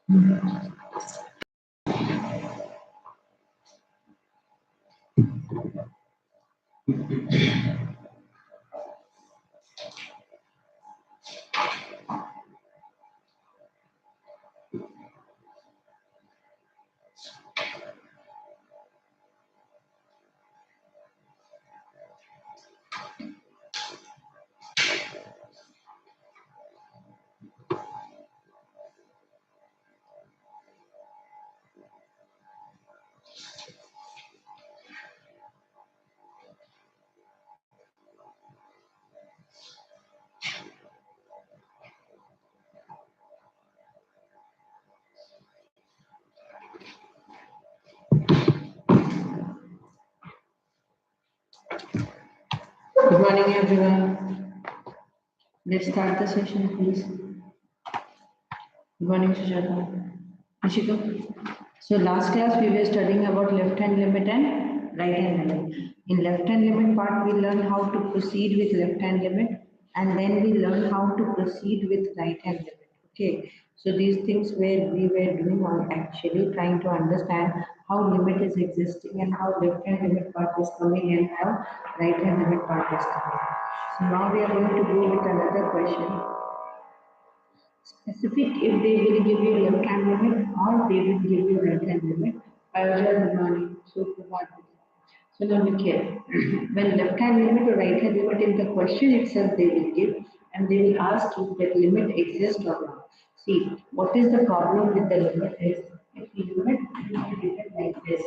Good morning, everyone. Let's start the session, please. Good morning, Sujata. Nishika. So last class we were studying about left hand limit and right hand limit. In left hand limit part, we learned how to proceed with left hand limit, and then we learned how to proceed with right hand limit. Okay. So these things where we were doing are actually trying to understand how limit is existing and how left hand limit part is coming and how right hand limit part is coming. So now we are going to go with another question. Specific if they will give you left hand limit or they will give you right hand limit. Good morning. So now look here. When left hand limit or right hand limit in the question itself they will give, and they will ask if that limit exists or not. See, what is the problem with the limit is if the limit is written like this.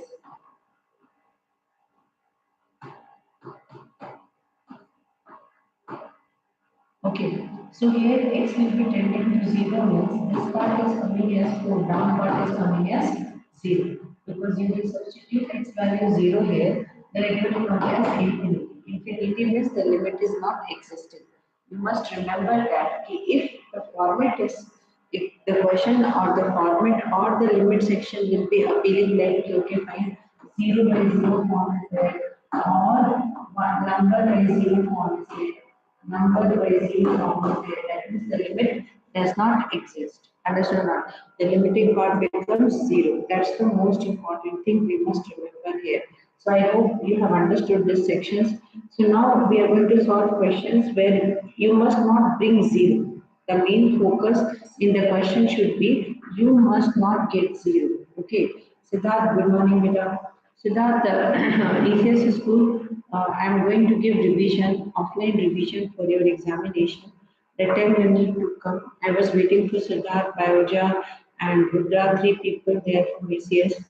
Okay, so here x will be tending to 0 means this part is coming as 4, down part is coming as 0. Because you will substitute x value 0 here, then it will come as infinity. Infinity means the limit is not existing. You must remember that if the format is, if the question or the format or the limit section will be appealing like, okay, fine, 0 by 0 form is there, or one number by 0 form is there. Number by 0 form is there. That means the limit does not exist. Understood or not? The limiting part becomes 0. That's the most important thing we must remember here. So I hope you have understood these sections. So now we are going to solve questions where you must not bring 0. The main focus in the question should be you must not get 0. Okay. Siddharth, good morning, beta. Siddharth, ECS school, I am going to give revision, offline revision for your examination. The time you need to come. I was waiting for Siddharth, Bioja, and Rudra, 3 people there from ECS.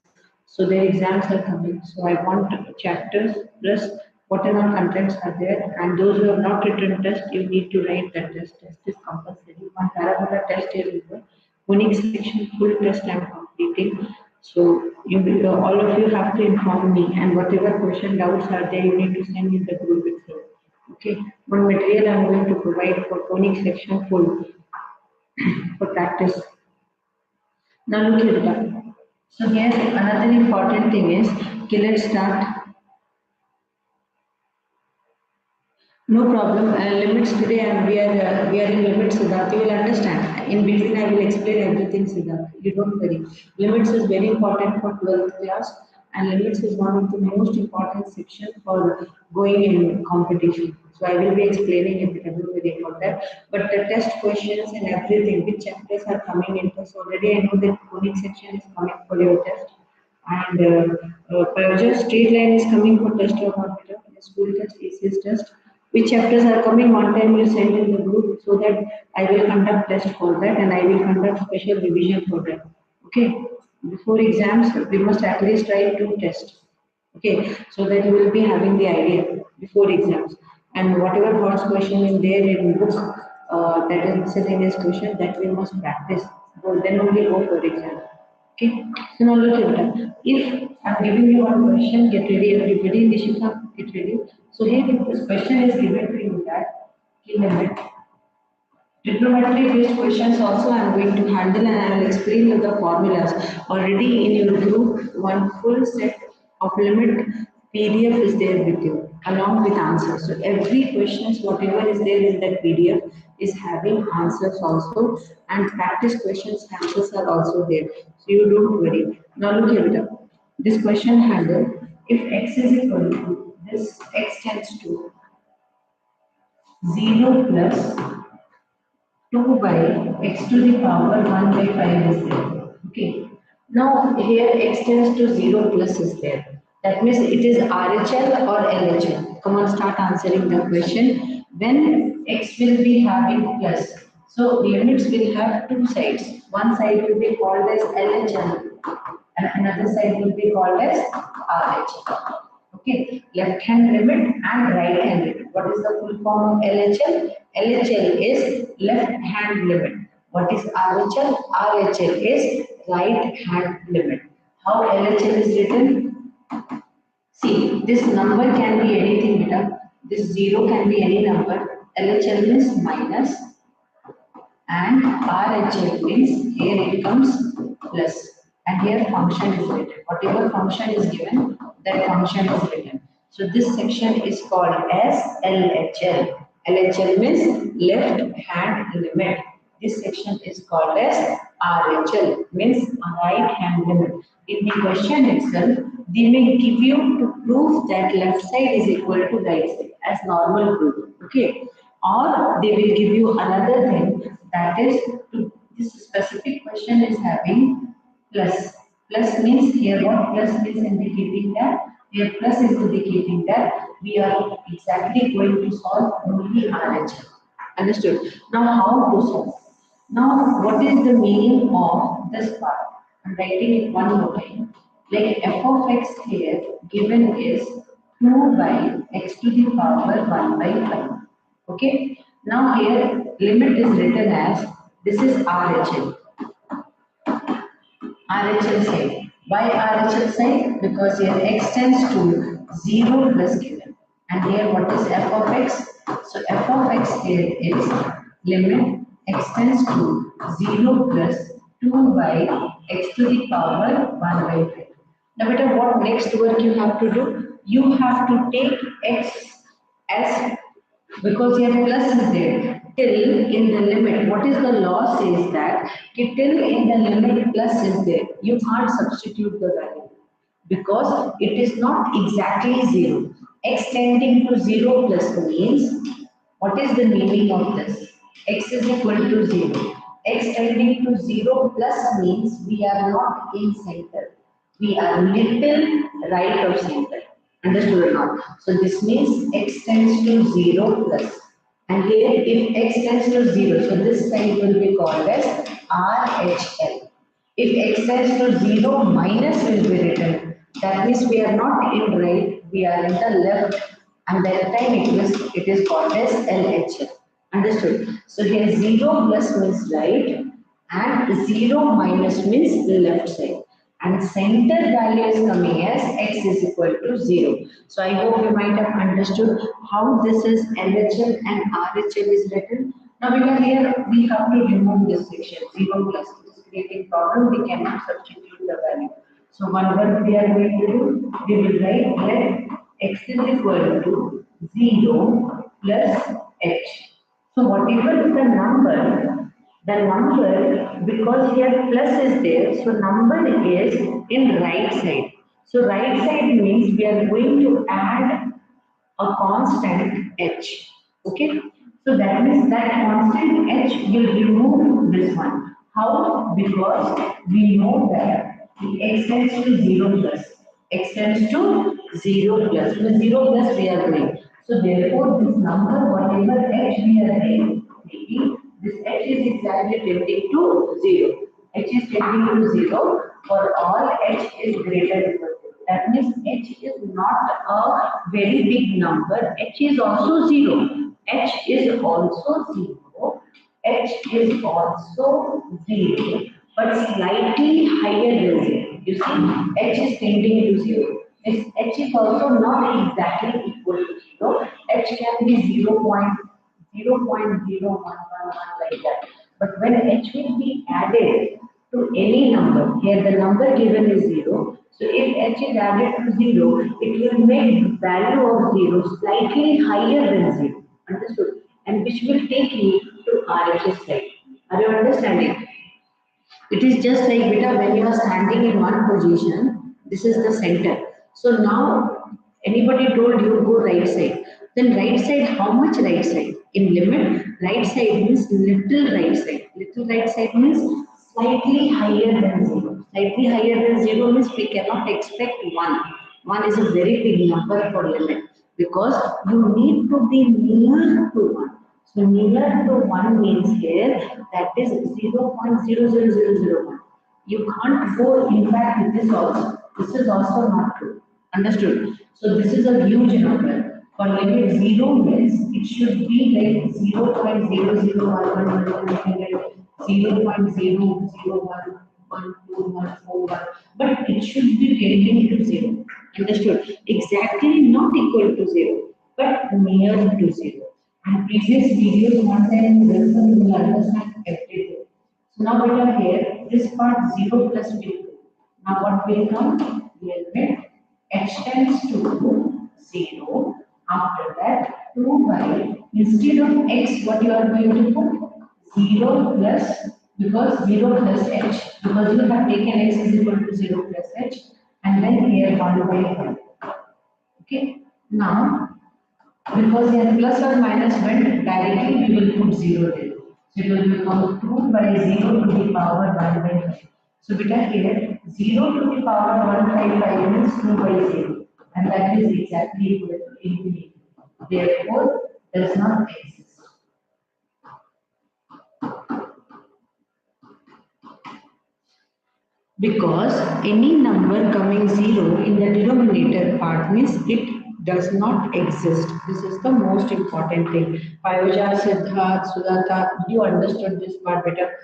So their exams are coming. So I want chapters plus whatever contents are there. And those who have not written test, you need to write that test. Test is compulsory. One parabola test is over. Unique section full test I am completing. So you all of you have to inform me, and whatever question doubts are there, you need to send in the group itself. Okay. One material I am going to provide for conic section full for practice. Now look at that. So here another important thing is, okay, let's start. No problem. Limits today, and we are in limits, Siddharth. You will understand. In between, I will explain everything, Siddharth. You don't worry. Limits is very important for 12th class, and limits is one of the most important section for going in competition. So I will be explaining it. Don't worry about that. But the test questions and everything, which chapters are coming into. So already I know that conic section is coming for your test, and just straight line is coming for test of computer, school test, ACS test. Which chapters are coming, one time you send in the group so that I will conduct test for that and I will conduct special revision for that. Okay. Before exams, we must at least try 2 tests. Okay. So that you will be having the idea before exams. And whatever thoughts question in there in book, that is miscellaneous question, that we must practice. So then only go for exam. Okay. So now look at that. If I'm giving you one question, get ready everybody, Nishika, get ready. So here this question is given to you that limit. Trigonometry based questions also I am going to handle, and I will explain you the formulas. Already in your group, one full set of limit PDF is there with you along with answers. So every questions, whatever is there in that PDF is having answers also, and practice questions answers are also there. So you don't worry. Now look here, beta. This question handle, if x is equal to this x tends to 0 plus 2 by x to the power 1 by 5 is there. Okay. Now here x tends to 0 plus is there. That means it is RHL or LHL. Come on, start answering the question. When x will be having plus, so limits will have two sides. One side will be called as LHL and another side will be called as RHL. Okay, left hand limit and right hand limit. What is the full form of LHL? LHL is left hand limit. What is RHL? RHL is right hand limit. How LHL is written? See, this number can be anything, beta. This 0 can be any number. LHL means minus and RHL means here it comes plus and here function is written. Whatever function is given, that function is written. So this section is called as LHL. LHL means left hand limit. This section is called as RHL means right hand limit. In the question itself, they may give you to prove that left side is equal to right side as normal proof. Okay, or they will give you another thing, that is this specific question is having plus. Plus means here what plus is indicating that here plus is indicating that we are exactly going to solve only RHL. Understood? Now how to solve? Now what is the meaning of this part? I'm writing it one more time. Like f of x here given is 2 by x to the power 1 by 5. Okay. Now here limit is written as this is RHL. RHL side. Why RHL side? Because here x tends to 0 plus given. And here what is f of x? So f of x here is limit x tends to 0 plus 2 by x to the power 1 by 5. Now beta, what next work you have to do? You have to take x as, because here plus is there, till in the limit. What is the law says that till in the limit plus is there, you can't substitute the value because it is not exactly 0. X tending to 0 plus means, what is the meaning of this? X is equal to 0. X tending to 0 plus means we are not in center. We are little right of center. Understood or not? So this means x tends to 0 plus. And here if x tends to 0, so this side will be called as RHL. If x tends to 0, minus will be written. That means we are not in right, we are in the left. And that time it is called as LHL. Understood? So here 0 plus means right and 0 minus means left side. And center value is coming as x is equal to 0. So I hope you might have understood how this is LHL and RHL is written. Now because here we have to remove this section 0 plus, it is creating problem, we cannot substitute the value. So one word we are going to do, we will write let x is equal to 0 plus h. So whatever is the number, because here plus is there, so number is in right side. So right side means we are going to add a constant h. Okay. So that means that constant h will remove this one. How? Because we know that the x tends to 0 plus. X tends to 0 plus. With 0 plus we are doing. So therefore this number, whatever h we are taking, this h is exactly tending to 0. H is tending to 0 for all h is greater than 0. That means h is not a very big number. H is also 0. H is also 0. H is also 0, but slightly higher than 0. You see, H is tending to 0. H is also not exactly equal to 0. H can be 0.0111 like that. But when H will be added to any number, here the number given is 0, So if h is added to 0, it will make the value of 0 slightly higher than 0. Understood? And which will take you to RHS side. Are you understanding? It is just like beta when you are standing in one position, this is the center. So now anybody told you go right side. Then right side, how much right side? In limit, right side means little right side. Little right side means slightly higher than zero. Slightly higher than zero means we cannot expect one. One is a very big number for limit because you need to be near to one. So near to 1 means here that is 0.00001. You can't go in fact with this also. This is also not true. Understood? So this is a huge number. For limit 0 means it should be like 0.0011 0.001121141, but it should be tending to 0. Understood? Exactly not equal to 0, but near to 0. And previous videos, once I refer, you will understand everything. So now we are here, this part 0 plus will come. Now what will come? Limit h tends to 0. After that, 2 by, instead of x, what you are going to put? 0 plus, because 0 plus h, because you have taken x is equal to 0 plus h, and then here 1 by 5. Okay. Now, because here plus or minus went directly, we will put 0 there. So it will become 2 by 0 to the power 1 by 5. So beta here 0 to the power 1 by 5 means 2 by 0. And that is exactly equal to infinity. Therefore, does not exist. Because any number coming 0 in the denominator part means it does not exist. This is the most important thing. Payoja, Siddharth, Sudhata, you understood this part better.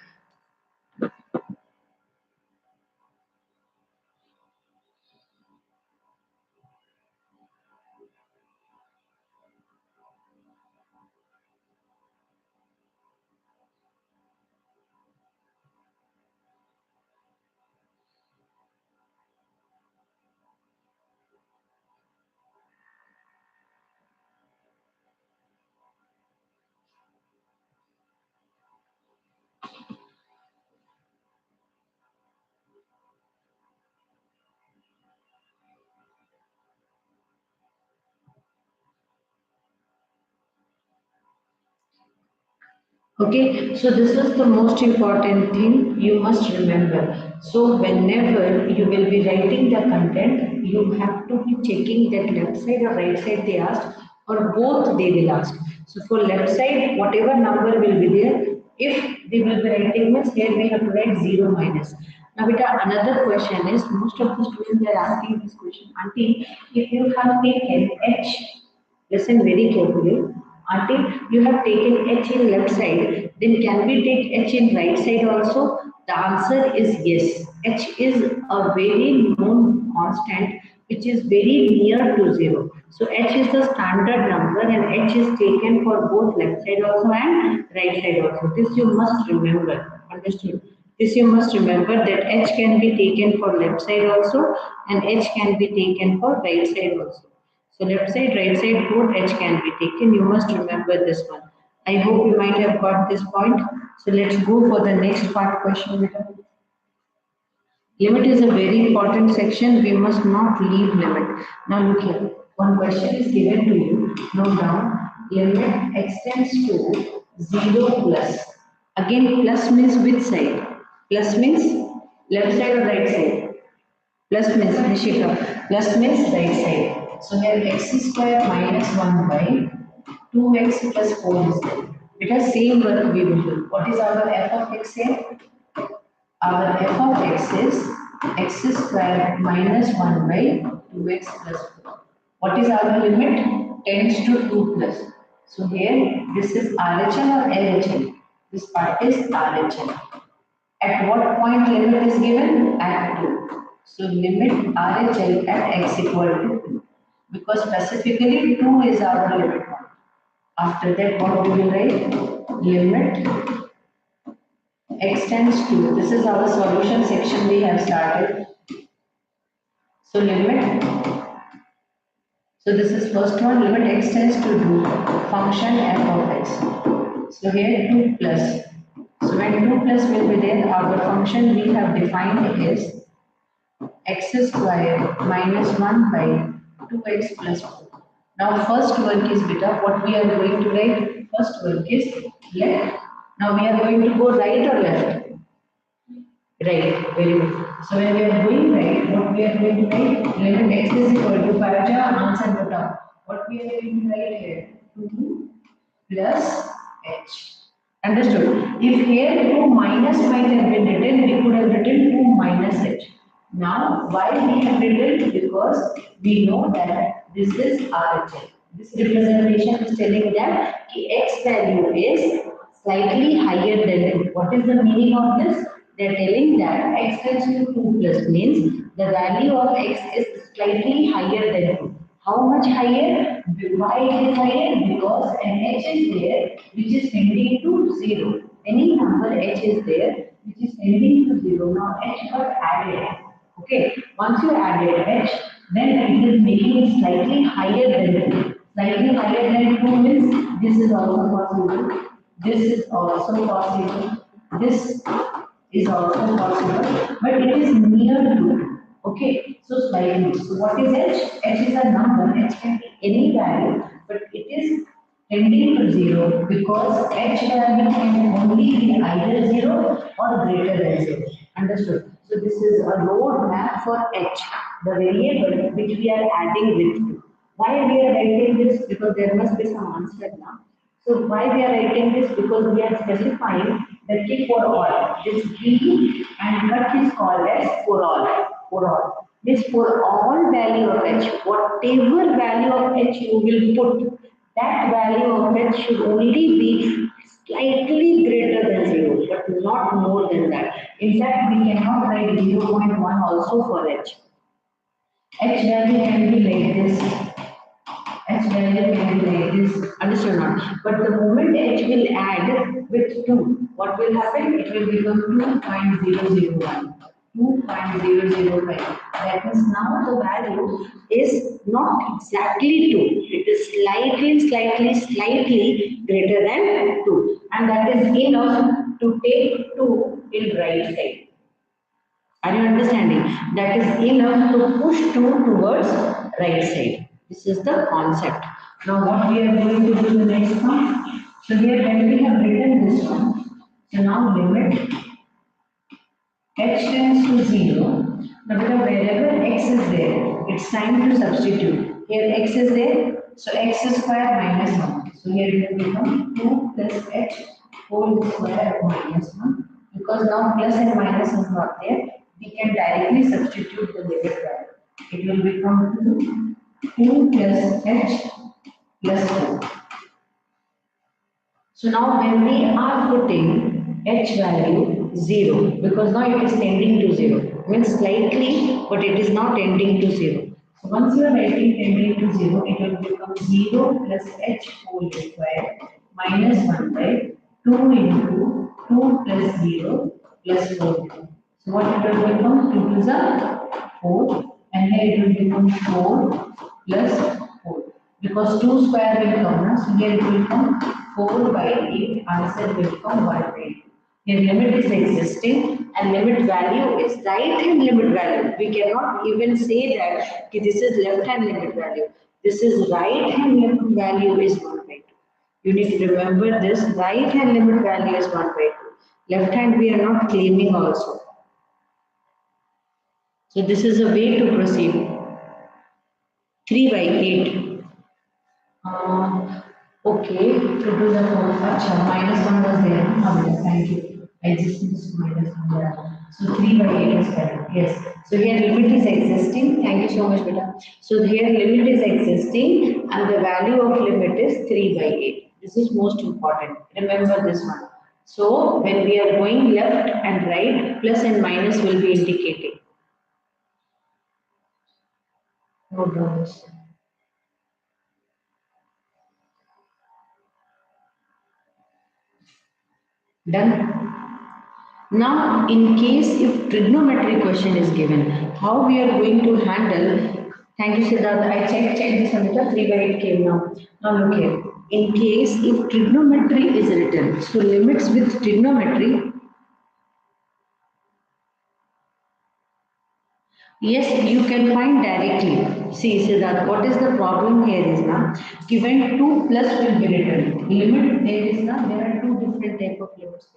Okay, so this is the most important thing you must remember. So whenever you will be writing the content, you have to be checking that left side or right side they asked, or both they will ask. So for left side, whatever number will be there, if they will be writing means here we have to write 0 minus. Now beta, another question is, most of the students are asking this question, Auntie, if you have taken H, listen very carefully. Until you have taken h in left side, then can we take h in right side also? The answer is yes. H is a very known constant which is very near to 0. So h is the standard number and h is taken for both left side also and right side also. This you must remember. Understood? This you must remember that h can be taken for left side also and h can be taken for right side also. So left side, right side, both h can be taken. You must remember this one. I hope you might have got this point. So let's go for the next part question. Limit is a very important section. We must not leave limit. Now look here. One question is given to you. Note down. Limit extends to 0 plus. Again, plus means which side? Plus means left side or right side? Plus means Nishika. Plus means right side. So here x square minus 1 by 2x plus 4 is there. It has same work we will do. What is our f of x here? Our f of x is x square minus 1 by 2x plus 4. What is our limit? Tends to 2 plus. So here this is RHL or LHL? This part is RHL. At what point limit is given? At 2. So limit RHL at x equal to 2. Because specifically 2 is our limit point. After that, what do we write? Limit x tends to, this is our solution section we have started. So limit, so this is first one, limit x tends to 2, function f of x. So here 2 plus. So when 2 plus will be there, our function we have defined is x square minus 1 by 2x plus 4. Now first work is beta, what we are going to write? First work is left. Now we are going to go right or left? Right, very good. So when we are going right, what we are going to write? Limit x is equal to Paraja, answer beta. What we are going to write here? 2 plus h. Understood? If here 2 minus might have been written, we could have written 2 minus h. Now, why we have written? Because we know that this is RHL. This representation is telling that the x value is slightly higher than 2. What is the meaning of this? They are telling that x tends to 2 plus means the value of x is slightly higher than 2. How much higher? Why it is higher? Because an h is there which is tending to 0. Any number h is there which is tending to 0. Now h got added. Okay. Once you added h, then it is making it slightly higher than 2. Slightly higher than 2 means this is also possible. This is also possible. This is also possible, but it is near to. Okay, so slightly. So what is h? H is a number. H can be any value, but it is tending to 0 because h value can only be either 0 or greater than 0. Understood? So this is a road map for h, the variable which we are adding with 2. Why we are writing this? Because there must be some answer now. So why we are writing this? Because we are specifying the key for all. This key and cut is called as for all. For all. This for all value of h, whatever value of h you will put, that value of h should only be slightly greater than 0, but not more than that. In fact, we cannot write 0.1 also for h. H value can be like this. H value can be like this, understood not? But the moment H will add with 2, what will happen? It will become 2.001, 2.005. That means now the value is not exactly 2. It is slightly greater than 2. And that is enough to take 2 in right side. Are you understanding? That is enough to push 2 towards right side. This is the concept. Now what we are going to do the next one? So here when we have written this one, so now limit h tends to 0. Now wherever x is there, it's time to substitute. Here x is there, so x square minus 1. So here it will become 2 plus h whole square minus 1. Because now plus and minus is not there, we can directly substitute the limit value. It will become 2 plus h plus 4. So now when we are putting h value 0, because now it is tending to 0, means slightly, but it is not tending to 0. So once you are writing tending to 0, it will become 0 plus h whole square minus 1 by 2 into 2 plus 0 plus 4. So what it will become? 2 to the 4, and here it will become 4 plus 4. Because 2 square will come, so here it will come 4 by 8, answer will come 1 by 8. Here limit is existing and limit value is right hand limit value. We cannot even say that this is left hand limit value. This is right hand limit value is 1 by 2. You need to remember this, right hand limit value is 1 by 2. Left hand we are not claiming also. So this is a way to proceed. 3 by 8. Okay, to do the whole acha, minus 1 was there. Thank you. I just missed minus 1 there. So 3 by 8 is correct. Yes. So here limit is existing. Thank you so much, beta. So here limit is existing and the value of limit is 3 by 8. This is most important. Remember this one. So when we are going left and right, plus and minus will be indicating. Note down this. Done. Now, in case if trigonometry question is given, how we are going to handle? Thank you, Siddharth. I checked this on the 3 by 8 came now. Now look here. In case if trigonometry is written, so limits with trigonometry. Yes, you can find directly. See, Siddharth, what is the problem here is now, given 2 plus will be written. Limit there is now, there are two different type of limits.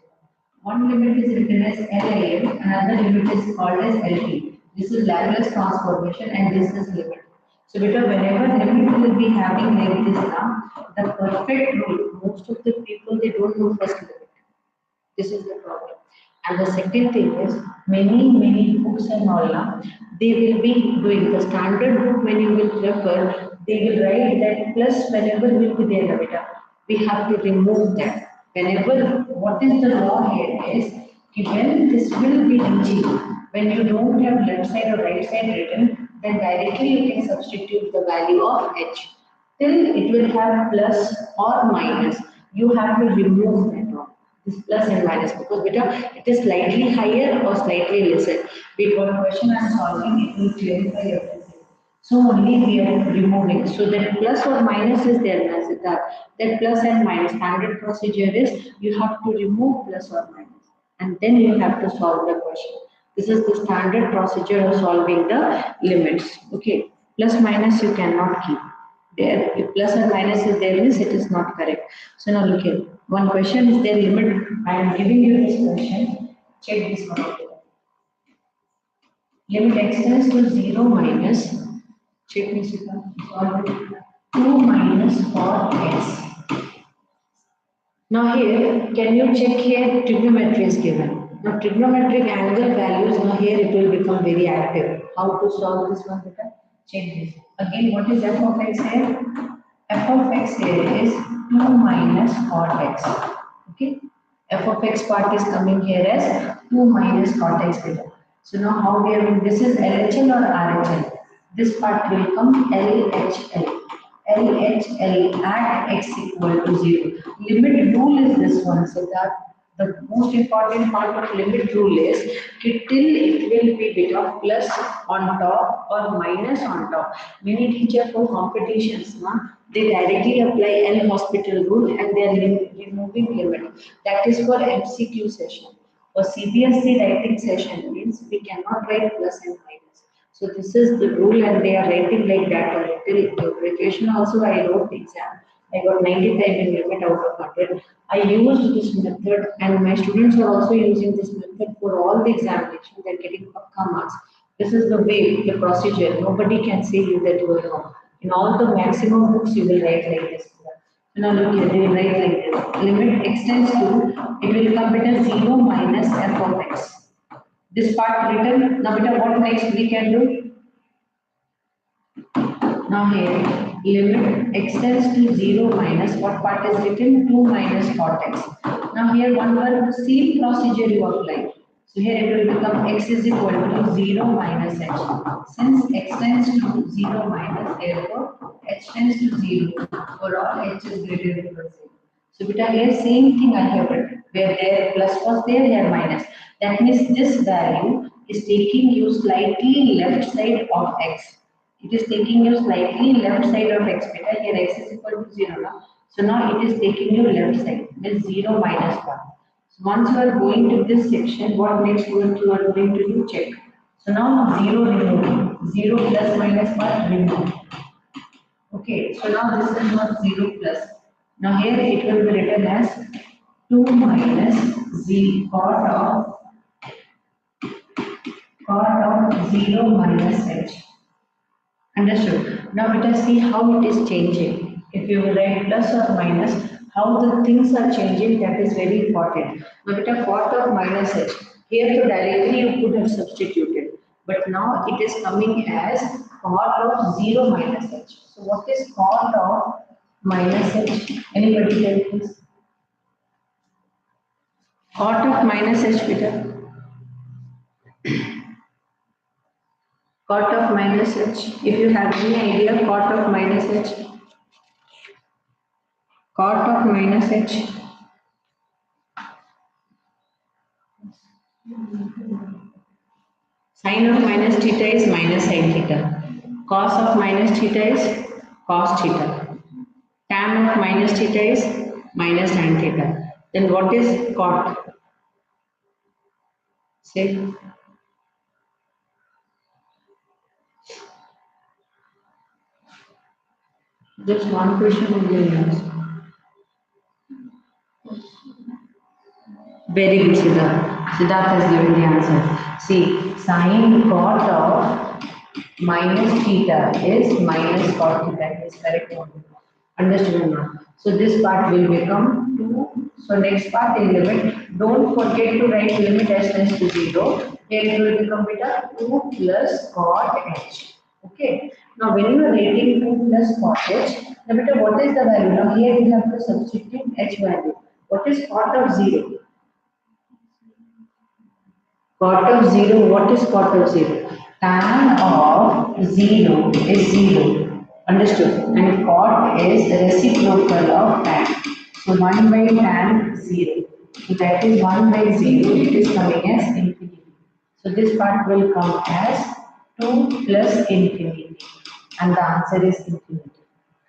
One limit is written as LIM, another limit is called as LT. This is Laplace transformation and this is limit. So because whenever limit will be having like this now, the perfect rule, most of the people they don't know first limit. This is the problem. And the second thing is many books and all now, they will be doing the standard book when you will refer, they will write that plus whenever will be there beta. We have to remove that. Whenever what is the law here is given this will be reaching. When you don't have left side or right side written, then directly you can substitute the value of h. Till it will have plus or minus. You have to remove that one this plus and minus because beta it is slightly higher or slightly lesser. Because question I am solving it will clarify everything. So only we are removing. So that plus or minus is there, Siddharth. That plus and minus standard procedure is you have to remove plus or minus and then you have to solve the question. This is the standard procedure of solving the limits. Okay, plus minus you cannot keep. There, if plus or minus is there means it is not correct. So now look here. One question is there limit. I am giving you this question. Check this one. Limit extends to 0 minus. Check this one. Solve it. 2 minus for x. Now here, can you check here trigonometry is given. Now trigonometric angle values, now here it will become very active. How to solve this one, beta? Check this. Again, what is f of x here? F of x here is 2 minus cot x. Okay? F of x part is coming here as 2 minus cot x beta. So now how we are doing, this is LHL or RHL? This part will come LHL. LHL at x equal to 0. Limit rule is this one, so that the most important part of limit rule is till it will be become plus on top or minus on top. Many teachers for competitions, they directly apply L hospital rule and they are removing limit. That is for MCQ session. For CBSE writing session means we cannot write plus and minus. So this is the rule and they are writing like that. Till graduation also I wrote the exam. I got 95 in limit out of 100. I used this method and my students are also using this method for all the examinations. They are getting pakka marks. This is the way, the procedure. Nobody can say you that you are wrong. In all the maximum books you will write like this. Now look here, they will write like this. Limit extends to, it will come between 0 minus f of x. This part written, now beta what next we can do? Now here, limit extends to 0 minus, what part is written? 2 minus cot x. Now here one more same procedure you apply. So here it will become x is equal to 0 minus h. Since x tends to 0 minus, therefore h tends to 0 for all h is greater than equal to 0. So beta here same thing I have written. Where there plus was there, here minus. That means this value is taking you slightly left side of x. It is taking you slightly left side of x beta. Here x is equal to 0 now. So now it is taking you left side. Means 0 minus 1. So once you are going to this section, what next you are going to do? Check. So now 0 remove. 0 plus minus 1 remove. Okay, so now this is not 0 plus. Now here it will be written as 2 minus z cot of 0 minus h. Understood. Now let us see how it is changing. If you write plus or minus, how the things are changing, that is very important. Now with a cot of minus h, here to directly you could have substituted. But now it is coming as cot of 0 minus h. So what is cot of minus h? Anybody tell please? Cot of minus h, Peter. Cot of minus h. If you have any idea, cot of minus h. Cot of minus h. Sine of minus theta is minus sin theta. Cos of minus theta is cos theta. Tan of minus theta is minus tan theta. Then what is cot? Say, just one question only answer. Very good, Siddharth. Siddharth has given the answer. See, sine cot of minus theta is minus cot theta. Is correct one. Understood or not? So this part will become 2. So next part in limit. Don't forget to write limit s tends to 0. Here it will become beta 2 plus cot h. Okay. Now when you are writing 2 plus cot h, now beta what is the value? Now here we have to substitute h value. What is cot of 0? Cot of 0, what is cot of 0? Tan of 0 is 0. Understood? And cot is reciprocal of tan. So 1 by tan 0. So that is 1 by 0. It is coming as infinity. So this part will come as 2 plus infinity. And the answer is infinity.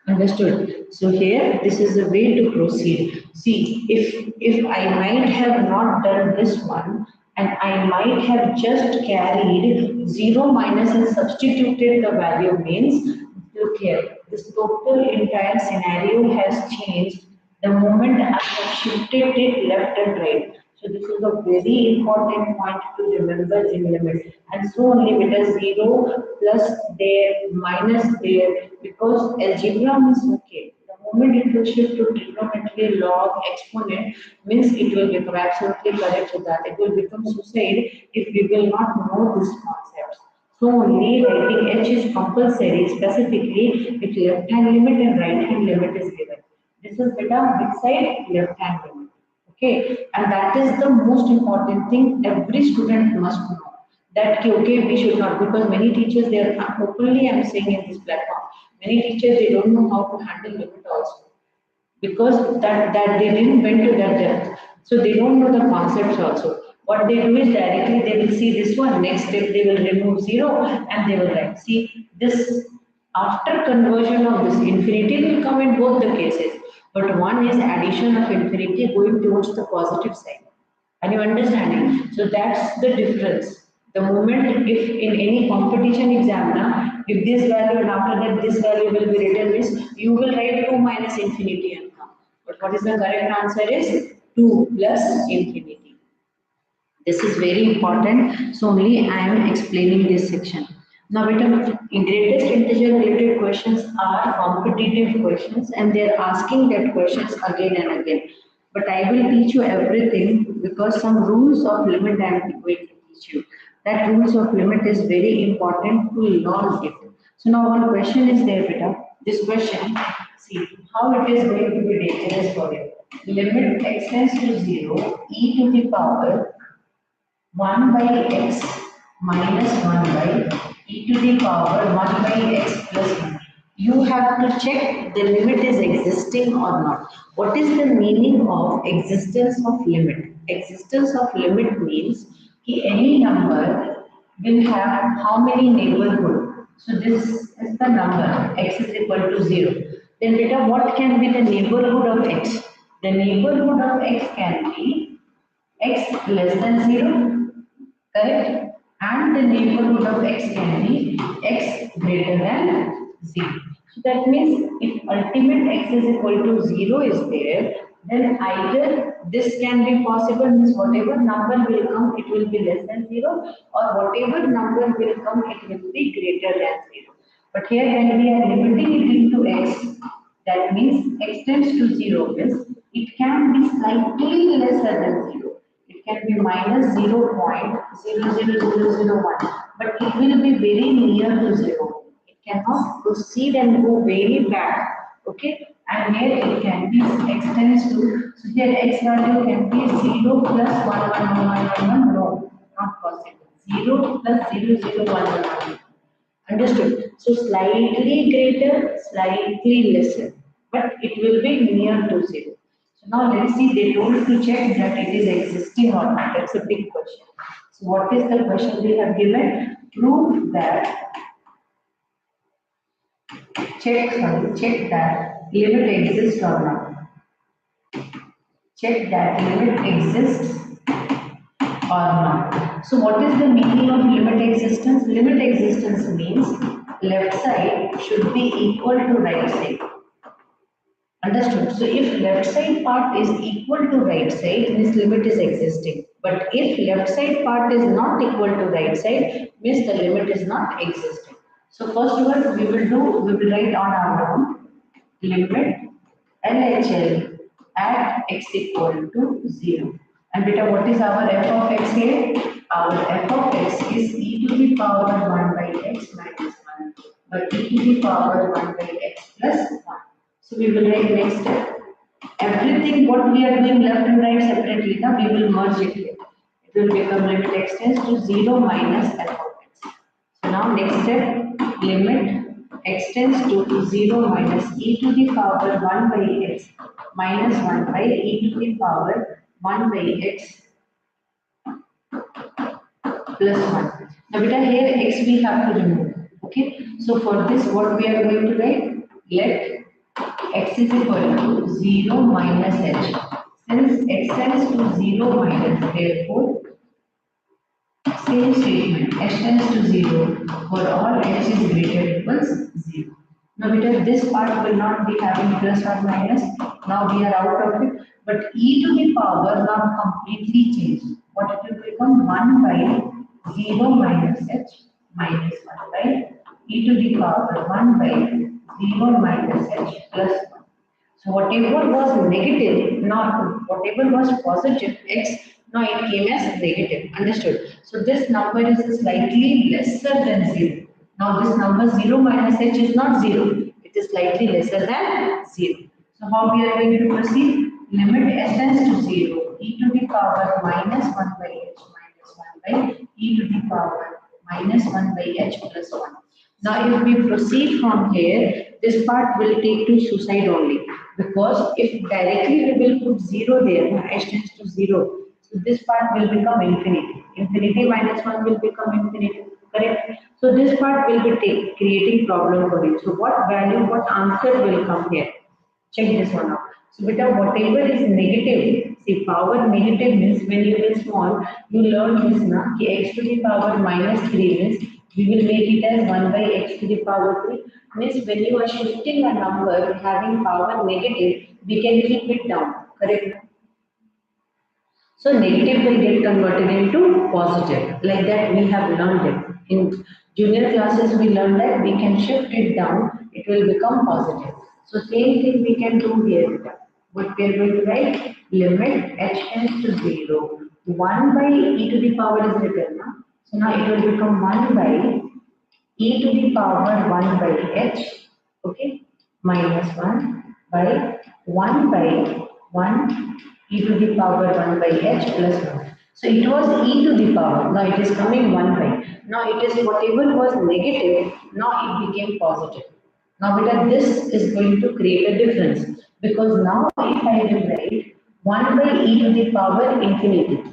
Understood. So here, this is the way to proceed. See, if I might have not done this one, and I might have just carried 0 minus and substituted the value means, look here, this total entire scenario has changed the moment I have shifted it left and right. So this is a very important point to remember in limit. And so only with a 0 plus there minus there, because algebra means okay. The moment it will shift to trigonometry, log, exponent means it will become absolutely correct with that. It will become suicide if we will not know these concepts. So only writing H is compulsory specifically if left hand limit and right hand limit is given. This is beta which side left hand limit. Okay, and that is the most important thing every student must know. That okay, we should not, because many teachers they are openly I'm saying in this platform, many teachers they don't know how to handle limit also because that they didn't went to that depth. So they don't know the concepts also. What they do is directly they will see this one, next step they will remove 0 and they will write. See this after conversion of this infinity will come in both the cases. But one is addition of infinity going towards the positive side. Are you understanding? So that's the difference. The moment if in any competition exam, na, if this value and after that this value will be written means you will write 2 minus infinity and come. But what is the correct answer is 2 plus infinity. This is very important. So only I am explaining this section. Now, beta, greatest integer related questions are competitive questions and they are asking that questions again and again. But I will teach you everything because some rules of limit I am going to teach you. That rules of limit is very important to learn it. So now one question is there, beta. This question, see how it is going to be dangerous for you. Limit x tends to 0, e to the power 1 by x minus 1 by e to the power 1 by x plus 1. You have to check the limit is existing or not. What is the meaning of existence of limit? Existence of limit means कि any number will have how many neighborhood. So this is the number x is equal to 0. Then beta what can be the neighborhood of x? The neighborhood of x can be x less than 0, correct? And the neighborhood of x can be x greater than 0. So that means if ultimate x is equal to 0 is there, then either this can be possible, means whatever number will come, it will be less than 0, or whatever number will come, it will be greater than 0. But here when we are limiting it into x, that means x tends to 0 means it can be slightly lesser than 0. It can be minus 0.00001, but it will be very near to 0. It cannot proceed and go very back. Okay, and here it can be x tends to, so here x value can be 0 plus 11111. No, not possible. 0 plus 00111. Understood? So slightly greater, slightly lesser, but it will be near to 0. So now let's see, they told to check that it is existing or not. That's a big question. So what is the question they have given? Prove that, check that limit exists or not. Check that limit exists or not. So what is the meaning of limit existence? Limit existence means left side should be equal to right side. Understood? So if left side part is equal to right side, means limit is existing. But if left side part is not equal to right side, means the limit is not existing. So first what we will write on our own limit LHL at x equal to 0. And beta, what is our f of x here? Our f of x is e to the power 1 by x minus 1 by e to the power 1 by x plus 1. So we will write next step. Everything what we are doing left and right separately, now we will merge it here. It will become limit x tends to 0 minus f of x. So now next step, limit x tends to 0 minus e to the power 1 by x minus 1 by e to the power 1 by x plus 1. Now beta here x we have to remove. Okay. So for this what we are going to write? Let x is equal to 0 minus h. Since x tends to 0 minus, therefore same statement, h tends to 0 for all h is greater equals 0. Now because this part will not be having plus or minus, now we are out of it, but e to the power now completely changed. What it will become? 1 by 0 minus h minus 1 by e to the power 1 by 0 minus h plus 1. So whatever was negative, not whatever was positive x, now it came as negative. Understood? So this number is slightly lesser than 0. Now this number 0 minus h is not 0. It is slightly lesser than 0. So how we are going to proceed? Limit s tends to 0, e to the power minus 1 by h minus 1 by e to the power minus 1 by h plus 1. Now if we proceed from here, this part will take to suicide only, because if directly we will put 0 there, h tends to 0, so this part will become infinity. Infinity minus 1 will become infinity, correct? So this part will be creating problem for you. So what value, what answer will come here? Check this one out. So beta, whatever is negative, see power negative means when you will small, you learn this na, ki x to the power minus 3 means we will make it as 1 by x to the power 3. Means when you are shifting a number having power negative, we can keep it down, correct? So negative will get converted into positive. Like that we have learned it. In junior classes we learned that we can shift it down, it will become positive. So same thing we can do here. What we are going to write? Limit h tends to 0. 1 by e to the power is written. Na? So now it will become 1 by e to the power 1 by h, okay, minus 1 by 1 by 1 e to the power 1 by h plus 1. So it was e to the power, now it is coming 1 by. Now it is whatever was negative, now it became positive. Now because this is going to create a difference, because now if I will write 1 by e to the power infinity,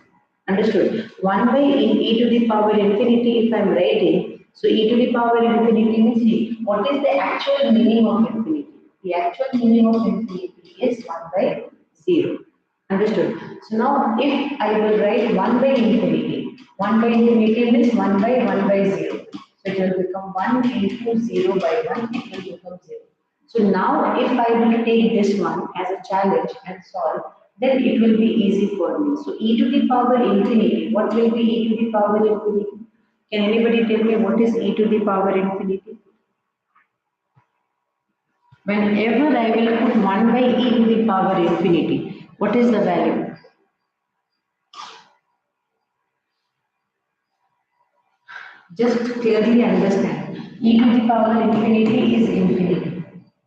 understood? 1 by e to the power infinity if I am writing, so e to the power infinity means see, what is the actual meaning of infinity? The actual meaning of infinity is 1 by 0. Understood? So now if I will write 1 by infinity, 1 by infinity means 1 by 1 by 0. So it will become 1 into 0 by 1, it will become 0. So now if I will take this one as a challenge and solve, then it will be easy for me. So e to the power infinity, what will be e to the power infinity? Can anybody tell me what is e to the power infinity? Whenever I will put 1 by e to the power infinity, what is the value? Just clearly understand. E to the power infinity is infinity.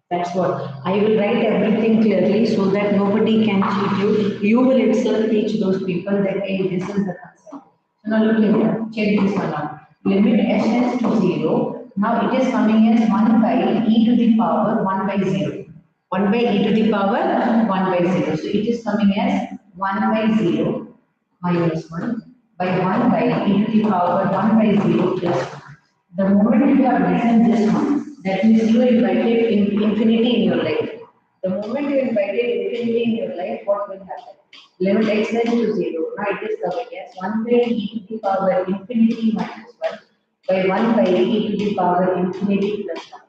That's what. I will write everything clearly so that nobody can cheat you. You will itself teach those people that, hey, this is the concept. So now look here. Check this one out. Limit s tends to 0. Now it is coming as 1 by e to the power 1 by 0. 1 by e to the power 1 by 0. So it is coming as 1 by 0 minus 1 by 1 by e to the power 1 by 0 plus. The moment you have written this one, that means you invited infinity in your life. The moment you invited infinity in your life, what will happen? Limit x tends to 0. Now it is coming as 1 by e to the power infinity minus 1 by 1 by e to the power infinity plus 1.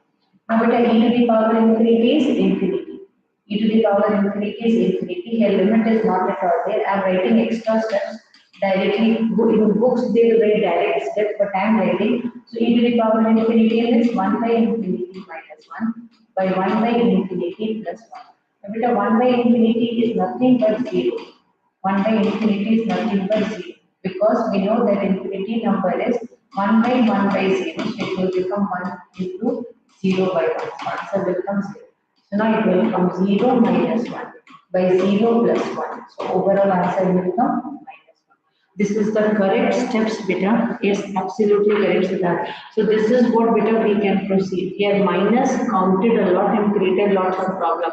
Now beta e to the power infinity is infinity. E to the power infinity is infinity. Here limit is not at all there. I am writing extra steps directly. In books they will write direct steps, but I am writing. So e to the power infinity is 1 by infinity minus 1 by 1 by infinity plus 1. Now beta 1 by infinity is nothing but 0. 1 by infinity is nothing but 0 because we know that infinity number is 1 by 1 by 0. So it will become 1 into 0 by 1. So answer will become 0. So now it will become 0 minus 1 by 0 plus 1. So overall answer will become minus 1. This is the correct steps, beta. Yes, absolutely correct, Siddharth. So this is what beta we can proceed. Here minus counted a lot and created lots of problem.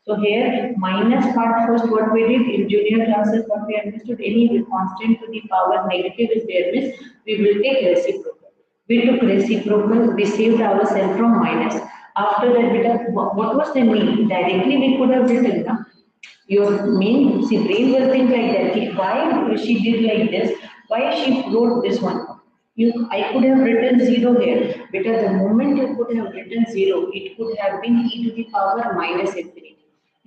So here minus part first what we did in junior classes, what we understood, any constant to the power negative is there means we will take reciprocal. We took reciprocal, we saved ourselves from minus. After that, beta, what was the mean? Directly we could have written, na? Your main, see, brain will think like that. Why she did like this? Why she wrote this one? I could have written 0 here, because the moment you could have written 0, it could have been e to the power minus infinity.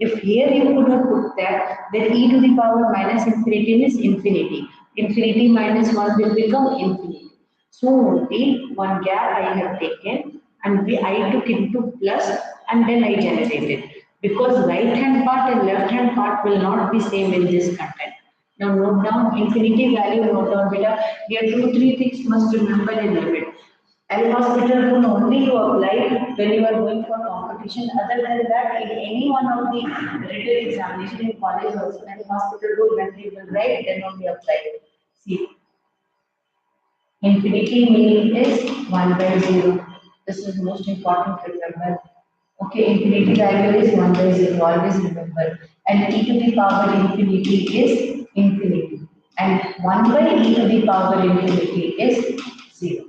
If here you could have put that, then e to the power minus infinity is infinity. Infinity minus 1 will become infinity. So only one gap I have taken and I took into plus and then I generated. Because right hand part and left hand part will not be same in this content. Now note down infinity value, note down beta. Here two, three things must remember in limit. L hospital rule only you apply when you are going for competition. Other than that, in any one of the written examination in college also, L hospital rule when we will write, then only apply. See, infinity meaning is 1 by 0. This is most important to remember. Okay, infinity value is 1 by 0, always remember. And e to the power infinity is infinity. And 1 by e to the power infinity is 0.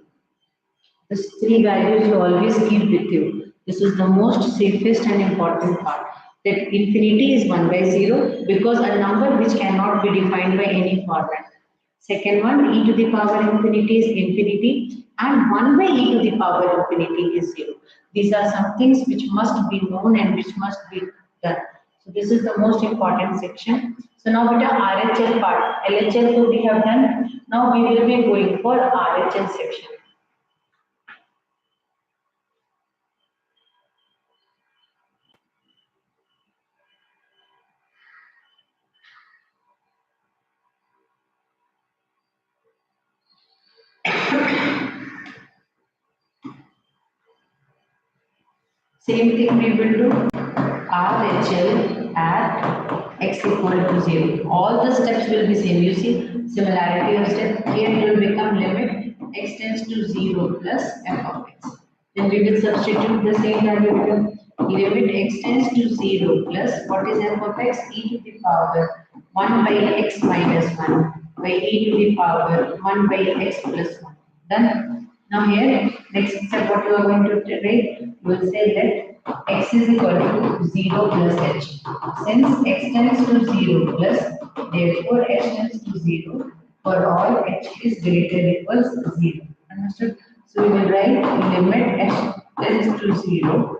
These three values you always keep with you. This is the most safest and important part. That infinity is 1 by 0 because a number which cannot be defined by any format. Second one, e to the power infinity is infinity and 1 by e to the power infinity is 0. These are some things which must be known and which must be done. So this is the most important section. So now with the RHL part, LHL so we have done. Now we will be going for RHL section. Same thing we will do RHL at x equal to 0. All the steps will be same. You see similarity of step. Here it will become limit x tends to 0 plus f of x. Then we will substitute the same value. Limit x tends to 0 plus what is f of x? E to the power 1 by x minus 1 by e to the power 1 by x plus 1. Done. Now here, next step what you are going to write, you will say that x is equal to 0 plus h. Since x tends to 0 plus, therefore h tends to 0 for all h is greater equals 0. Understood? So we will write limit h tends to 0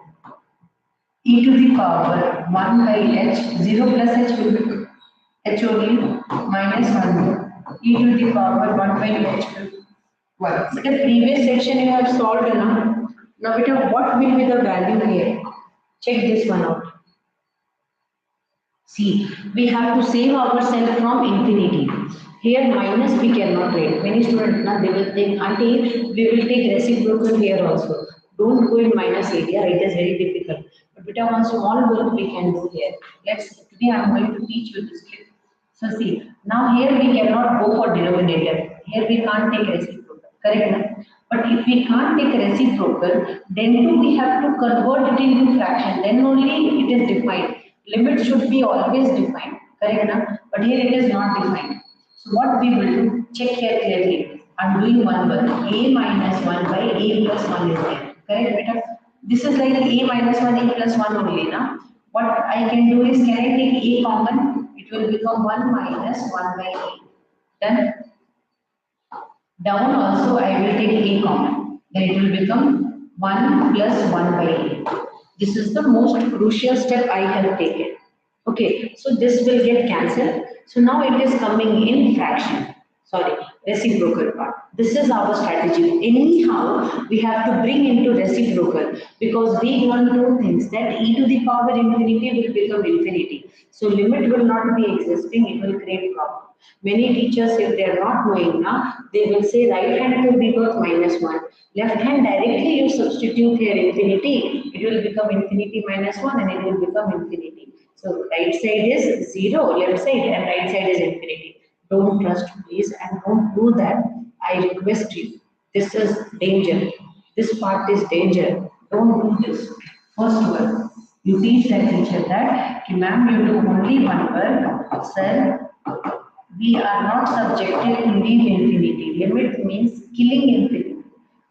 e to the power 1 by h, 0 plus h will be h only minus 1 e to the power 1 by h will be 1. But the previous section you have solved enough. Now beta, what will be the value here? Check this one out. See, we have to save ourselves from infinity. Here minus we cannot write. Many students now they will think, auntie, we will take reciprocal here also. Don't go in minus area, it is very difficult. But beta, one small work we can do here. Today I am going to teach you this trick. So see, now here we cannot go for denominator. Here we can't take reciprocal, correct? Na? But if we can't take reciprocal, then too we have to convert it into fraction. Then only it is defined. Limit should be always defined, correct? Na? But here it is not defined. So what we will do, check here clearly. I'm doing one word. A minus 1 by A plus 1 is there. Correct, beta? This is like A minus 1, A plus 1 only, na? What I can do is, can I take A common? It will become 1 minus 1 by A. Then down also I will take A common. Then it will become 1 plus 1 by A. This is the most crucial step I have taken. Okay, so this will get cancelled. So now it is coming in fraction. Sorry, reciprocal part. This is our strategy. Anyhow, we have to bring into reciprocal because we learn two things, that e to the power infinity will become infinity. So limit will not be existing, it will create problem. Many teachers, if they are not knowing now, they will say right hand will be equals minus 1. Left hand directly you substitute here infinity, it will become infinity minus 1 and it will become infinity. So right side is 0, left side and right side is infinity. Don't trust please and don't do that. I request you. This is danger. This part is danger. Don't do this. First word, you teach that teacher that, ma'am, you do only one word. Sir, we are not subjected to leave infinity. Limit means killing infinity.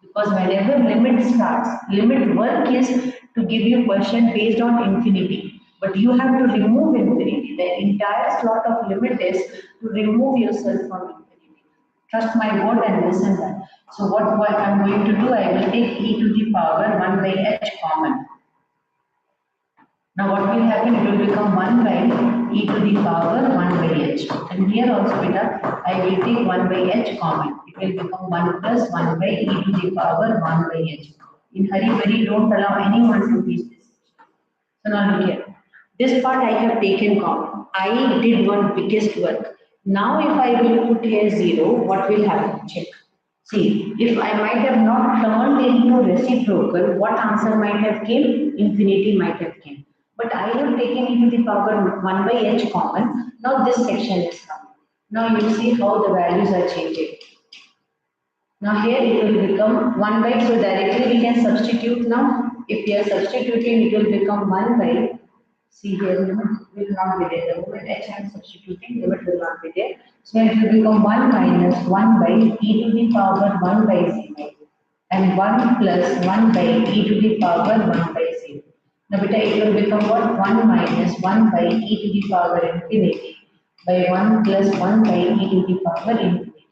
Because whenever limit starts, limit work is to give you question based on infinity. But you have to remove infinity. The entire slot of limit is to remove yourself from infinity. Trust my word and listen that. So what I'm going to do, I will take e to the power 1 by h common. Now what will happen? It will become 1 by e to the power 1 by h. And here also beta, I will take 1 by h common. It will become 1 plus 1 by e to the power 1 by h. In hurry, don't allow anyone to teach this. So now look here. This part I have taken common. I did one biggest work. Now if I will put here 0, what will happen? Check. See, if I might have not turned into reciprocal, what answer might have came? Infinity might have came. But I have taken e to the power 1 by h common. Now this section is coming. Now you see how the values are changing. Now here it will become 1 by, so directly we can substitute now. If we are substituting, it will become 1 by, see here limit will not be there. The moment h I am substituting, limit will not be there. So it will become 1 minus 1 by e to the power 1 by 0 and 1 plus 1 by e to the power 1 by 0. Now beta it will become what? 1 minus 1 by e to the power infinity by 1 plus 1 by e to the power infinity.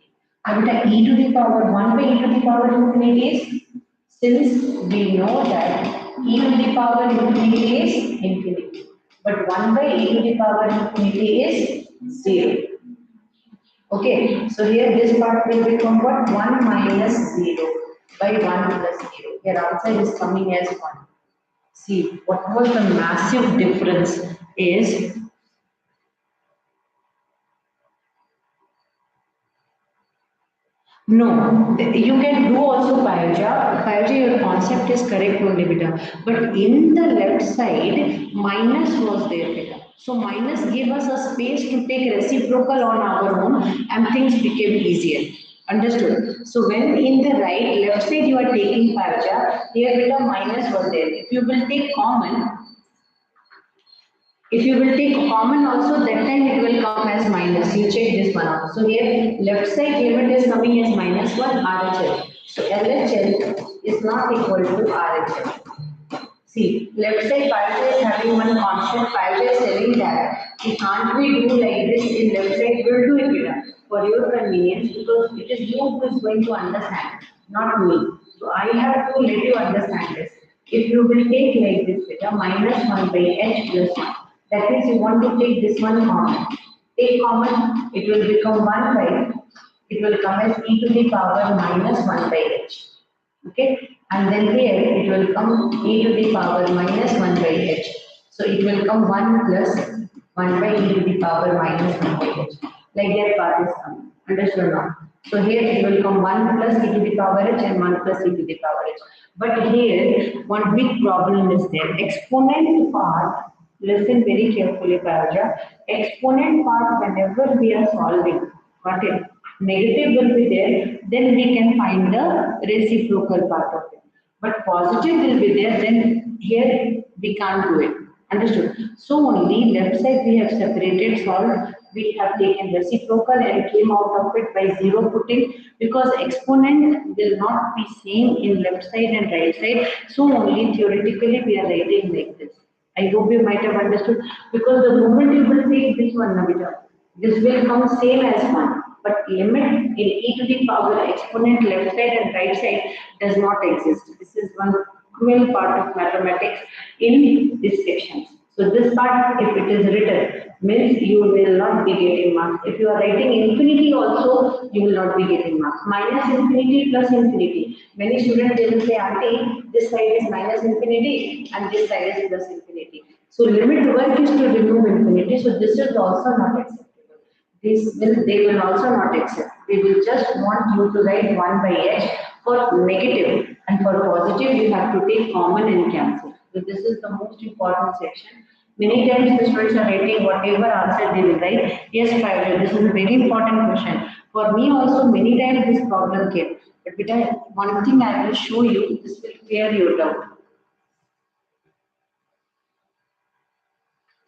Now beta e to the power 1 by e to the power infinity is, since we know that e to the power infinity is infinity, but 1 by e to the power infinity is 0. Okay, so here this part will become what? 1 minus 0 by 1 plus 0. Here answer is coming as 1. See, what was the massive difference is, no, you can do also Payaja. Payaja, your concept is correct only, beta. But in the left side, minus was there, beta. So minus gave us a space to take reciprocal on our own and things became easier. Understood? So when in the left side you are taking Payaja, here beta minus was there. If you will take common, if you will take common also, that time it will come as minus. You check this one out. So here left side limit is coming as minus 1 RHL. So LHL is not equal to RHL. See, left side Pfizer is having one constant. Pfizer is telling that we can't we do like this in left side, we'll do it here for your convenience because it is you who is going to understand, not me. So I have to let you understand this. If you will take like this beta minus 1 by h plus 1, that means you want to take this one common. Take common, it will become 1 by, it will come as e to the power minus 1 by h. Okay, and then here it will come e to the power minus 1 by h. So it will come 1 plus 1 by e to the power minus 1 by h. Like that part is coming. Understood now? So here it will come 1 plus e to the power h and 1 plus e to the power h. But here one big problem is there. Exponent part, listen very carefully, Paraja. Exponent part whenever we are solving, got it? Negative will be there, then we can find the reciprocal part of it. But positive will be there, then here we can't do it. Understood? So only left side we have separated, solved, we have taken reciprocal and came out of it by zero putting, because exponent will not be same in left side and right side. So only theoretically we are writing like this. I hope you might have understood, because the moment you will take this one, Navita, this will come same as 1. But limit in e to the power exponent left side and right side does not exist. This is one cruel part of mathematics in this section. So this part, if it is written, means you will not be getting marks. If you are writing infinity also, you will not be getting marks. Minus infinity plus infinity. Many students they will say, Auntie, this side is minus infinity and this side is plus infinity. So limit work is to remove infinity. So this is also not acceptable. This will they will also not accept. They will just want you to write 1 by h for negative, and for positive you have to take common and cancel. So this is the most important section. Many times the students are writing whatever answer they will write. Yes, Fabio, this is a very important question. For me also many times this problem came. But one thing I will show you, this will clear your doubt.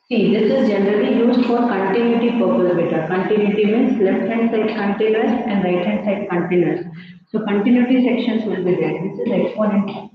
See, this is generally used for continuity purpose beta. Continuity means left hand side continuous and right hand side continuous. So continuity sections will be there. This is exponent.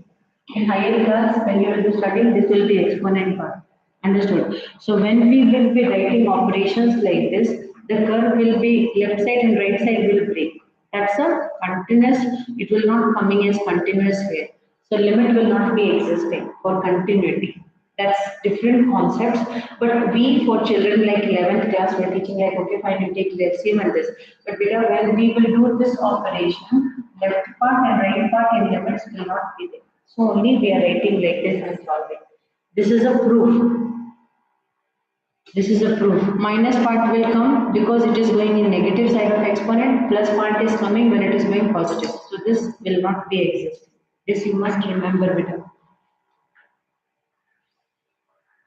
In higher class, when you will be studying, this will be exponent part. Understood? So when we will be writing operations like this, the curve will be left side and right side will break. That's a continuous, it will not coming as continuous here. So limit will not be existing for continuity. That's different concepts. But we for children like 11th class, we're teaching like, okay, fine, you take LCM and this. But because when we will do this operation, left part and right part in limits will not be there. So only we are writing like this and solving. This is a proof. This is a proof. Minus part will come because it is going in negative side of exponent. Plus part is coming when it is going positive. So this will not be existing. This you must remember, Vita.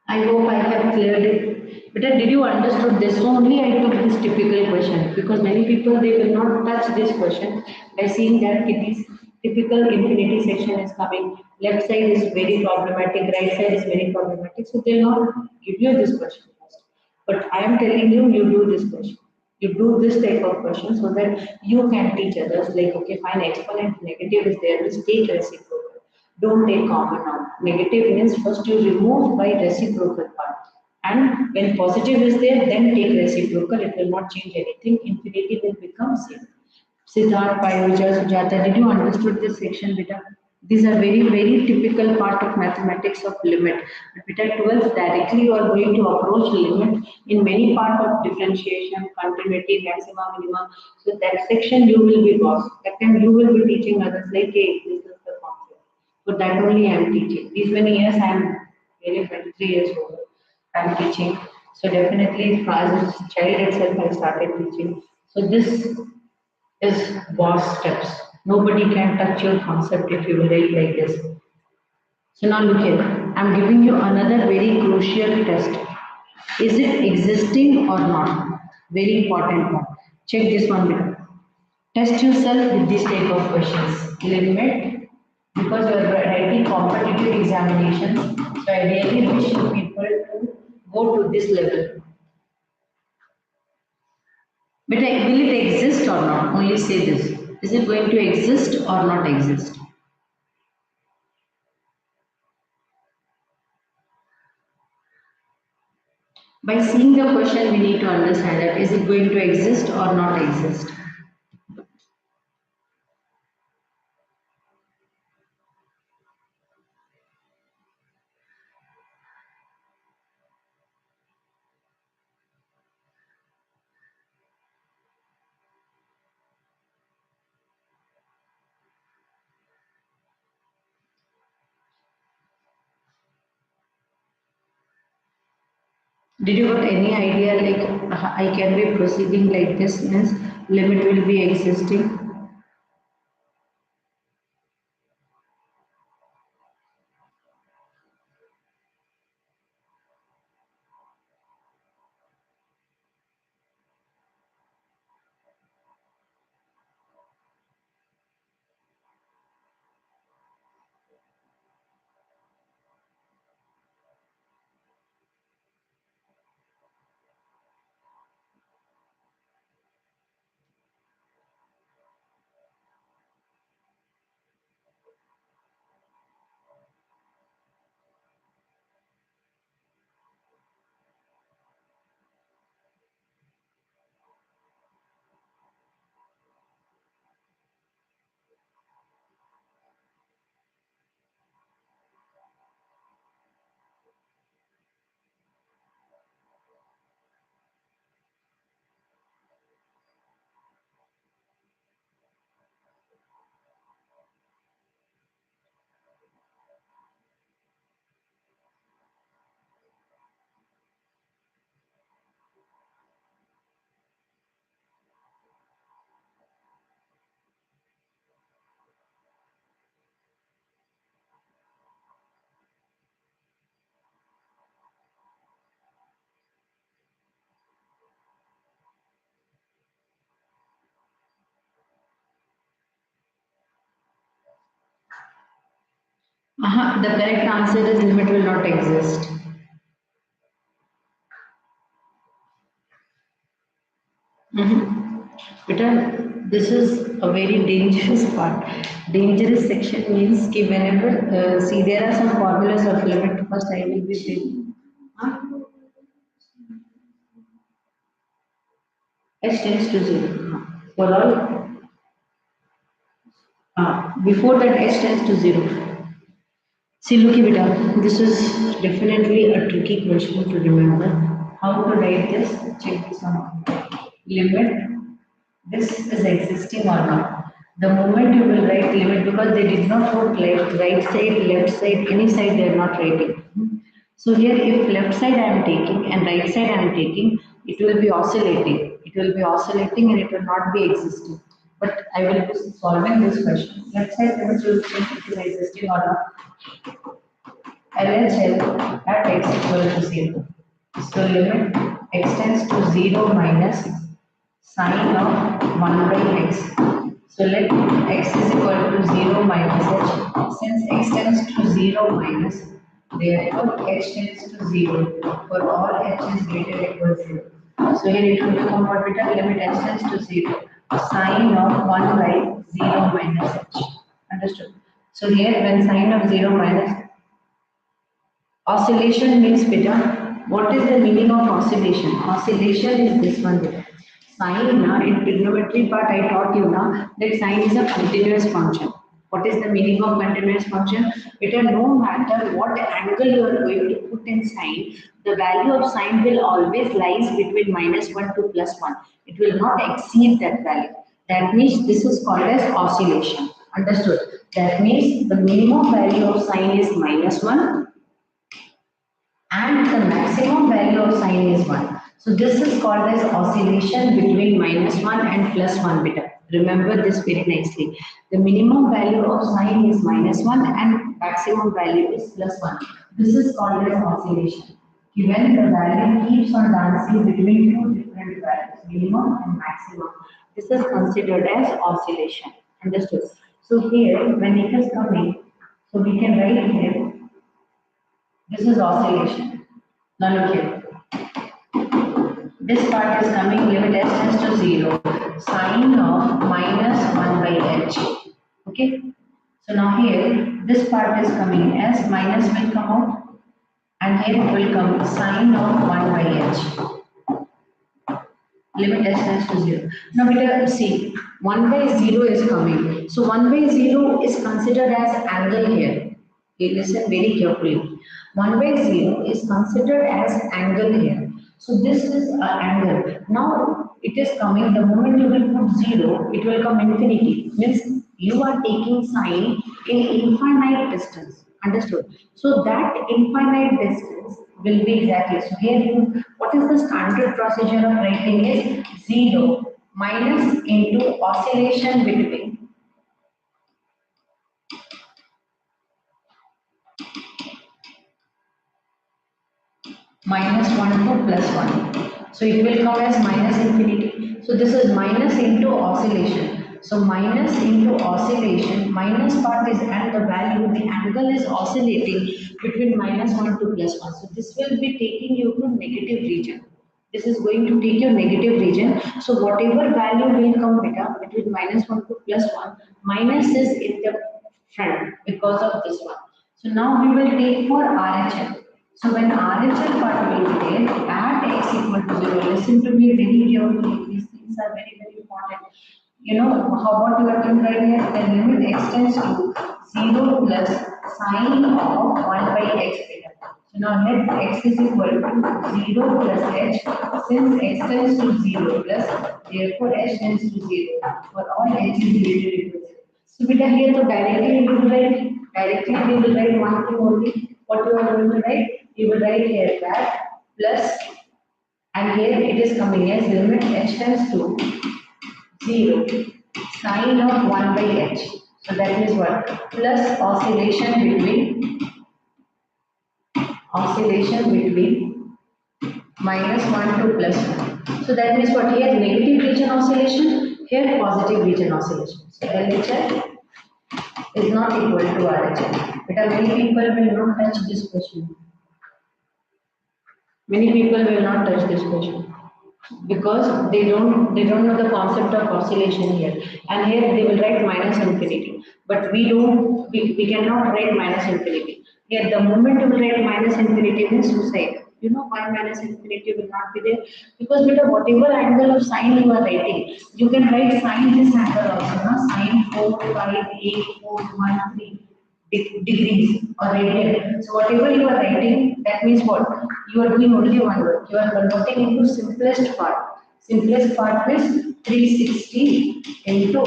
I hope I have cleared it. But did you understood this? So only I took this typical question, because many people they will not touch this question by seeing that it is typical infinity section is coming. Left side is very problematic, right side is very problematic. So they will not give you this question first. But I am telling you, you do this question. You do this type of question so that you can teach others like, okay, fine, exponent negative is there, just take reciprocal. Don't take common now. Negative means first you remove by reciprocal part. And when positive is there, then take reciprocal. It will not change anything. Infinity will become zero. Siddharth, Payuja, Sujata, did you understood this section, beta? These are very, very typical part of mathematics of limit. But beta 12, directly you are going to approach limit in many part of differentiation, continuity, maxima, minima. So that section you will be lost. That time you will be teaching others like, hey, this is the concept. So that only I am teaching. These many years I am nearly 23 years old. I am teaching. So definitely as a child itself I started teaching. So this is boss steps. Nobody can touch your concept if you write like this. So now look here. I'm giving you another very crucial test. Is it existing or not? Very important one. Check this one below. Test yourself with this type of questions. Limit, because you are writing competitive examinations. So I really wish you people to go to this level. But will it exist or not? Only say this. Is it going to exist or not exist? By seeing the question, we need to understand that is it going to exist or not exist. Did you got any idea like I can be proceeding like this means limit will be existing? The correct answer is limit will not exist. Beta, this is a very dangerous part. Dangerous section means कि whenever see there are some formulas of limit. First, I will be saying h tends to zero. For all, before that h tends to zero. See, look, beta, this is definitely a tricky question to remember. How to write this? Check this one. Limit this is existing or not. The moment you will write limit, because they did not put right side, left side, any side they are not writing. So here if left side I am taking and right side I am taking, it will be oscillating. It will be oscillating and it will not be existing. But I will be solving this question. Left side limit will think it is existing or not. LHL at x equal to 0. So limit x tends to 0 minus sine of 1 by x. So let x is equal to 0 minus h. Since x tends to 0 minus, therefore h tends to 0 for all h is greater or equal to 0. So here it will become what beta limit h tends to 0. Sine of 1 by 0 minus h. Understood? So here when sine of 0 minus oscillation means beta. What is the meaning of oscillation? Oscillation is this one beta. Sine na in trigonometry part I taught you na that sine is a continuous function. What is the meaning of continuous function? Beta, no matter what angle you are going to put in sine, the value of sine will always lies between -1 to +1. It will not exceed that value. That means this is called as oscillation. Understood? That means the minimum value of sine is -1 and the maximum value of sine is 1. So this is called as oscillation between -1 and +1 beta. Remember this very nicely. The minimum value of sine is -1 and maximum value is +1. This is called as oscillation. When the value keeps on dancing between two different values, minimum and maximum, this is considered as oscillation. Understood? So here, when it is coming, so we can write here this is oscillation. Now look here. This part is coming limit s tends to 0. Sine of -1 by h. Okay. So now here this part is coming as minus will come out and here it will come sine of 1 by h. Limit s tends to 0. Now beta see 1 by 0 is coming. So 1 by 0 is considered as angle here. Okay, listen very carefully. 1 by 0 is considered as angle here. So this is an angle. Now it is coming, the moment you will put 0, it will come infinity. Means you are taking sine in infinite distance. Understood? So that infinite distance will be exactly. So here you, what is the standard procedure of writing is 0 minus into oscillation between -1 to +1. So it will come as minus infinity. So this is minus into oscillation. So minus into oscillation, minus part is and the value, the angle is oscillating between -1 to +1. So this will be taking you to negative region. This is going to take your negative region. So whatever value will come beta between -1 to +1, minus is in the front because of this one. So now we will take for RHL. So when RHL part will be there at x equal to 0, listen to me very carefully. These things are very, very important. You know how what you are doing right here? The limit x tends to 0 plus sine of 1 by x beta. So now let x is equal to 0 plus h. Since x tends to 0 plus, therefore h tends to 0 for all h is greater or equal to 0. So beta here so directly we will write one thing only. What you are going to write? You will write here that plus and here it is coming as limit h tends to 0 sine of 1 by h. So that is what? Plus oscillation between -1 to +1. So that means what? Here negative region oscillation, here positive region oscillation. So LHL is not equal to RHL. But many people will not touch this question. Many people will not touch this question because they don't know the concept of oscillation here, and here they will write minus infinity, but we cannot write minus infinity here. The moment you will write minus infinity means suicide. You know why minus infinity will not be there? Because with whatever angle of sine you are writing, you can write sine this angle also, no? Sine 4 5 8 4 1 3 degrees or radian. So whatever you are writing, that means what? You are doing only one word. You are converting into simplest part. Simplest part is 360 into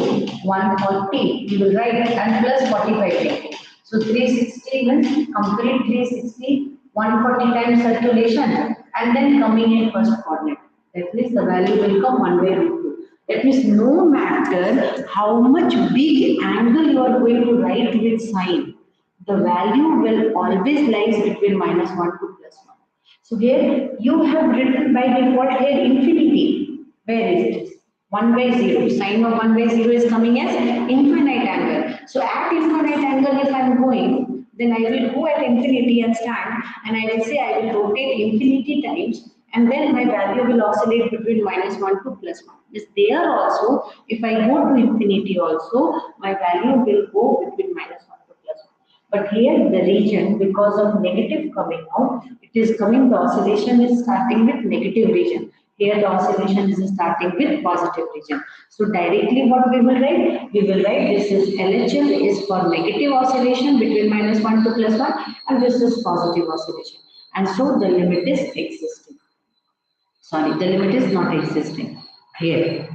140. You will write and plus 45. So 360 means complete 360, 140 times circulation and then coming in first coordinate. That means the value will come 1 by root 2. That means no matter how much big angle you are going to write with sine, the value will always lies between minus 1 to plus 1. So here you have written by default here infinity. Where is it? 1 by 0. Sine of 1 by 0 is coming as infinite angle. So at infinite angle if I am going, then I will go at infinity and stand and I will say I will rotate infinity times and then my value will oscillate between minus 1 to plus 1. Yes, there also, if I go to infinity also, my value will go between minus 1 to plus 1. But here the region, because of negative coming out, it is coming, the oscillation is starting with negative region. Here the oscillation is starting with positive region. So directly what we will write? We will write this is LHL is for negative oscillation between minus 1 to plus 1 and this is positive oscillation. And so the limit is existing. Sorry, the limit is not existing here.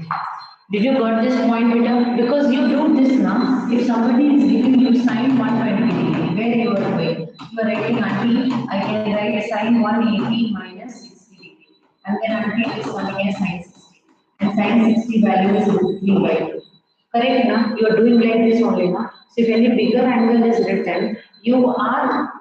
Did you got this point, Peter? Because you do this now. If somebody is giving you sine 120 where you are going? You are writing until I can write sine 180 minus 60 degree. And then until is coming as sine 60. And sine 60 value is root 3 by 2. Correct, na? You are doing like this only, na? So if any bigger angle is written, you are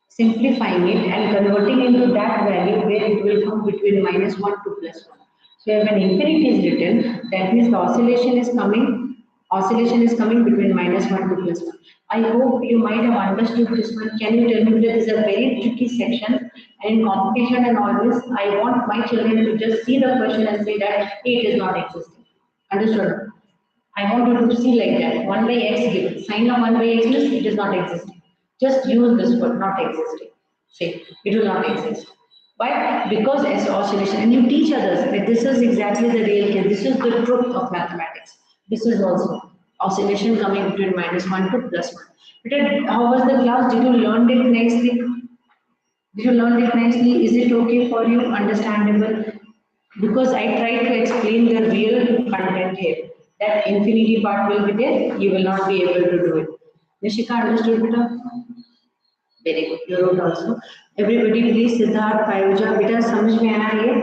simplifying it and converting into that value where it will come between minus 1 to plus 1. So if an infinity is written, that means the oscillation is coming between minus 1 to plus 1. I hope you might have understood this one. Can you tell me that this is a very tricky section and in competition and all this, I want my children to just see the question and say that hey, it is not existing. Understood? I want you to see like that. 1 by x given. Sine of 1 by x means it is not existing. Just use this word, not existing. Say, it will not exist. Why? Because as oscillation, and you teach others that this is exactly the real case. This is the truth of mathematics. This is also oscillation coming between minus 1 to plus 1. But how was the class? Did you learn it nicely? Did you learn it nicely? Is it okay for you? Understandable? Because I tried to explain the real content here. That infinity part will be there, you will not be able to do it. Nishika understood better? Very good. You wrote also. Everybody please Siddharth पायोजा बेटा समझ में आया ये?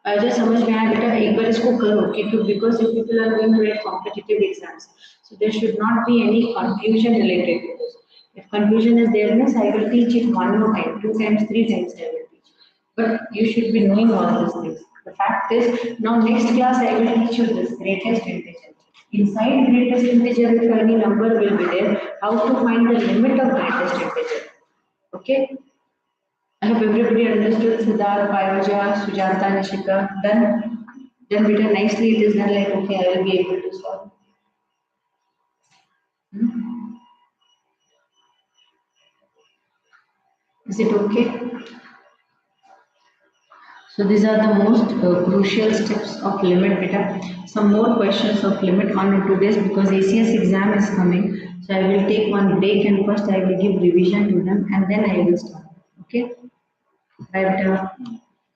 पायोजा समझ में आया बेटा एक बार इसको करो क्योंकि because you people are going to write competitive exams, so there should not be any confusion related to this. If confusion is there, means I will teach it one more time, 2 times, 3 times I will teach. But you should be knowing all these things. The fact is, now next class I will teach you this greatest integer. Inside greatest integer, if any number will be there, how to find the limit of greatest integer. Okay? I hope everybody understood. Siddharth, Payoja, Sujata, Nishika. Done? Done better nicely. It is done like, okay, I will be able to solve. Is it okay? So these are the most crucial steps of limit beta. Some more questions of limit 1 and 2 days because ACS exam is coming. So I will take one break and first I will give revision to them and then I will start. Okay? Bye beta.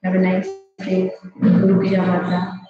Have a nice day. Guru Ki Jai Mata.